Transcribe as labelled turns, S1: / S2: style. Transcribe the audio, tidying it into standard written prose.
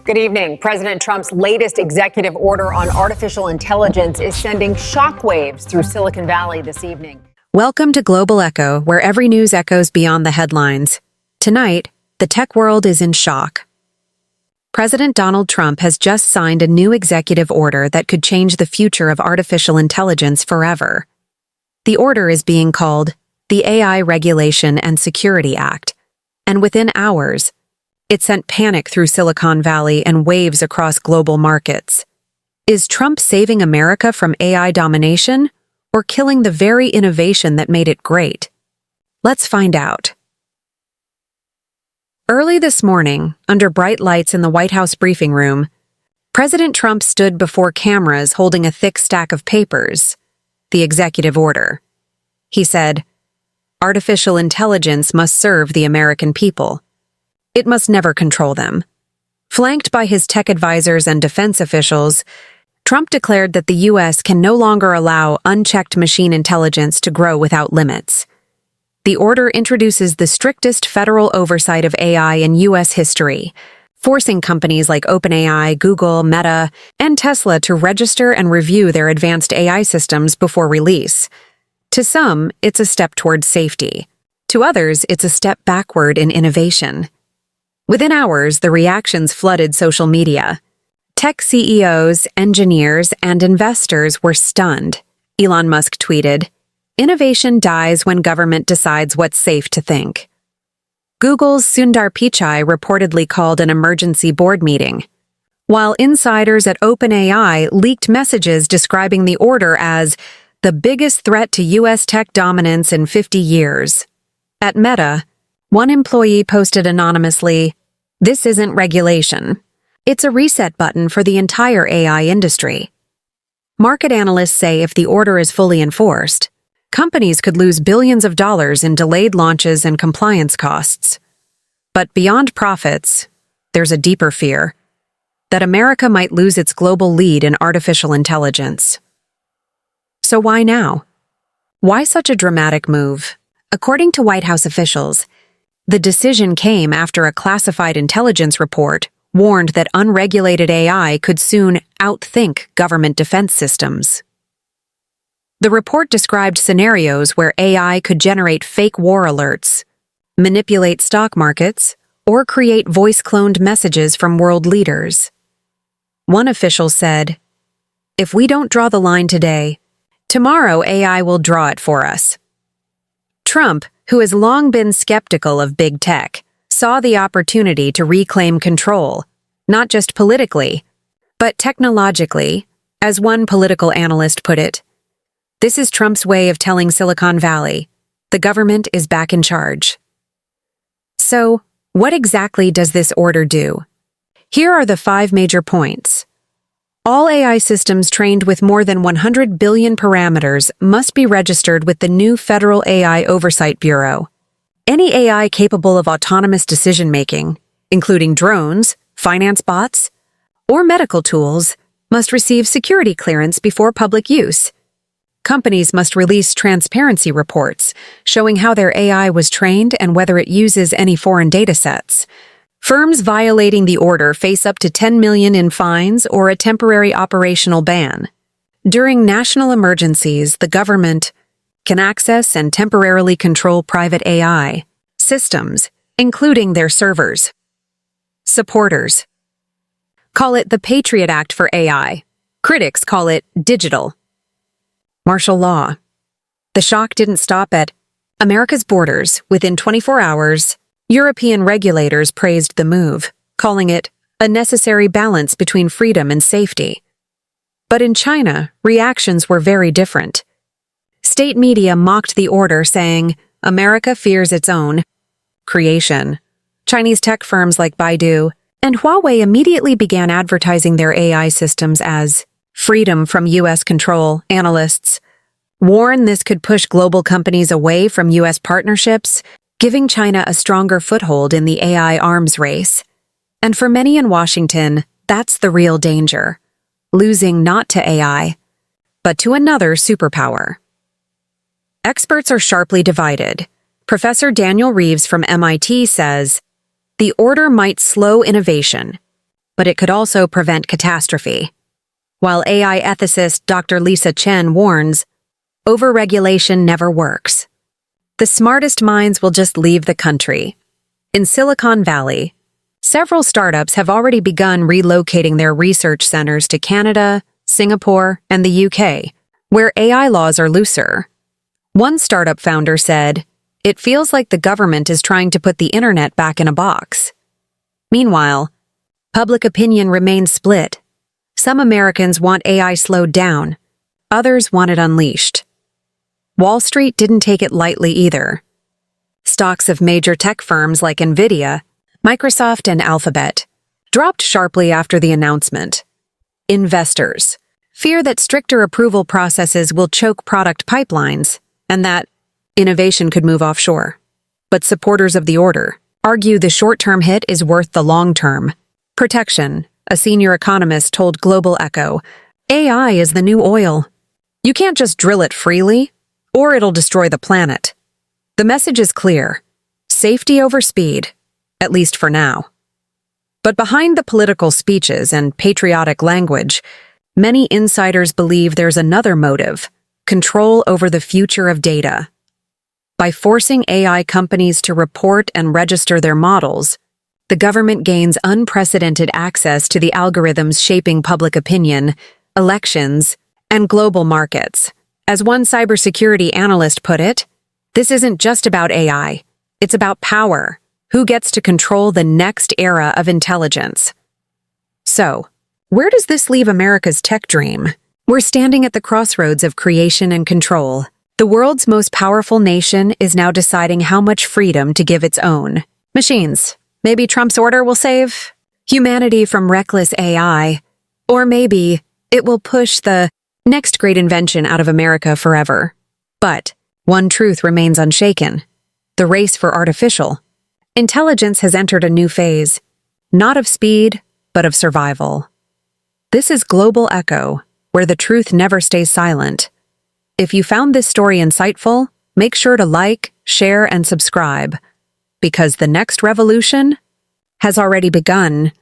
S1: Good evening. President Trump's latest executive order on artificial intelligence is sending shockwaves through Silicon Valley this evening.
S2: Welcome to Global Echo, where every news echoes beyond the headlines. Tonight, the tech world is in shock. President Donald Trump has just signed a new executive order that could change the future of artificial intelligence forever. The order is being called the AI Regulation and Security Act, and within hours, it sent panic through Silicon Valley and waves across global markets. Is Trump saving America from AI domination or killing the very innovation that made it great? Let's find out. Early this morning, under bright lights in the White House briefing room, President Trump stood before cameras holding a thick stack of papers, the executive order. He said, "Artificial intelligence must serve the American people. It must never control them." Flanked by his tech advisors and defense officials, Trump declared that the U.S. can no longer allow unchecked machine intelligence to grow without limits. The order introduces the strictest federal oversight of AI in U.S. history, forcing companies like OpenAI, Google, Meta, and Tesla to register and review their advanced AI systems before release. To some, it's a step toward safety. To others, it's a step backward in innovation. Within hours, the reactions flooded social media. Tech CEOs, engineers, and investors were stunned. Elon Musk tweeted, "Innovation dies when government decides what's safe to think." Google's Sundar Pichai reportedly called an emergency board meeting, while insiders at OpenAI leaked messages describing the order as the biggest threat to U.S. tech dominance in 50 years. At Meta, one employee posted anonymously, "This isn't regulation. It's a reset button for the entire AI industry." Market analysts say if the order is fully enforced, companies could lose billions of dollars in delayed launches and compliance costs. But beyond profits, there's a deeper fear that America might lose its global lead in artificial intelligence. So why now? Why such a dramatic move? According to White House officials, the decision came after a classified intelligence report warned that unregulated AI could soon outthink government defense systems. The report described scenarios where AI could generate fake war alerts, manipulate stock markets, or create voice-cloned messages from world leaders. One official said, "If we don't draw the line today, tomorrow AI will draw it for us." Trump, who has long been skeptical of big tech, saw the opportunity to reclaim control, not just politically, but technologically. As one political analyst put it, "This is Trump's way of telling Silicon Valley, the government is back in charge." So, what exactly does this order do? Here are the 5 major points. All AI systems trained with more than 100 billion parameters must be registered with the new Federal AI Oversight Bureau. Any AI capable of autonomous decision-making, including drones, finance bots, or medical tools, must receive security clearance before public use. Companies must release transparency reports showing how their AI was trained and whether it uses any foreign datasets. Firms violating the order face up to $10 million in fines or a temporary operational ban. During national emergencies, the government can access and temporarily control private AI systems, including their servers. Supporters call it the Patriot Act for AI. Critics call it digital. Martial law. The shock didn't stop at America's borders. Within 24 hours, European regulators praised the move, calling it a necessary balance between freedom and safety. But in China, reactions were very different. State media mocked the order, saying, "America fears its own creation." Chinese tech firms like Baidu and Huawei immediately began advertising their AI systems as freedom from U.S. control. Analysts warn this could push global companies away from U.S. partnerships, giving China a stronger foothold in the AI arms race. And for many in Washington, that's the real danger, losing not to AI, but to another superpower. Experts are sharply divided. Professor Daniel Reeves from MIT says, the order might slow innovation, but it could also prevent catastrophe. While AI ethicist Dr. Lisa Chen warns, overregulation never works. The smartest minds will just leave the country. In Silicon Valley, several startups have already begun relocating their research centers to Canada, Singapore, and the UK, where AI laws are looser. One startup founder said, "It feels like the government is trying to put the internet back in a box." Meanwhile, public opinion remains split. Some Americans want AI slowed down, others want it unleashed. Wall Street didn't take it lightly either. Stocks of major tech firms like Nvidia, Microsoft, and Alphabet dropped sharply after the announcement. Investors fear that stricter approval processes will choke product pipelines and that innovation could move offshore. But supporters of the order argue the short-term hit is worth the long-term protection. A senior economist told Global Echo, "AI is the new oil. You can't just drill it freely, or it'll destroy the planet." The message is clear: safety over speed, at least for now. But behind the political speeches and patriotic language, many insiders believe there's another motive: control over the future of data. By forcing AI companies to report and register their models, the government gains unprecedented access to the algorithms shaping public opinion, elections, and global markets. As one cybersecurity analyst put it, this isn't just about AI, it's about power. Who gets to control the next era of intelligence? So, where does this leave America's tech dream? We're standing at the crossroads of creation and control. The world's most powerful nation is now deciding how much freedom to give its own. Machines. Maybe Trump's order will save humanity from reckless AI. Or maybe it will push the next great invention out of America forever. But one truth remains unshaken: the race for artificial intelligence has entered a new phase, not of speed, but of survival. This is Global Echo, where the truth never stays silent. If you found this story insightful, make sure to like, share, and subscribe, because the next revolution has already begun.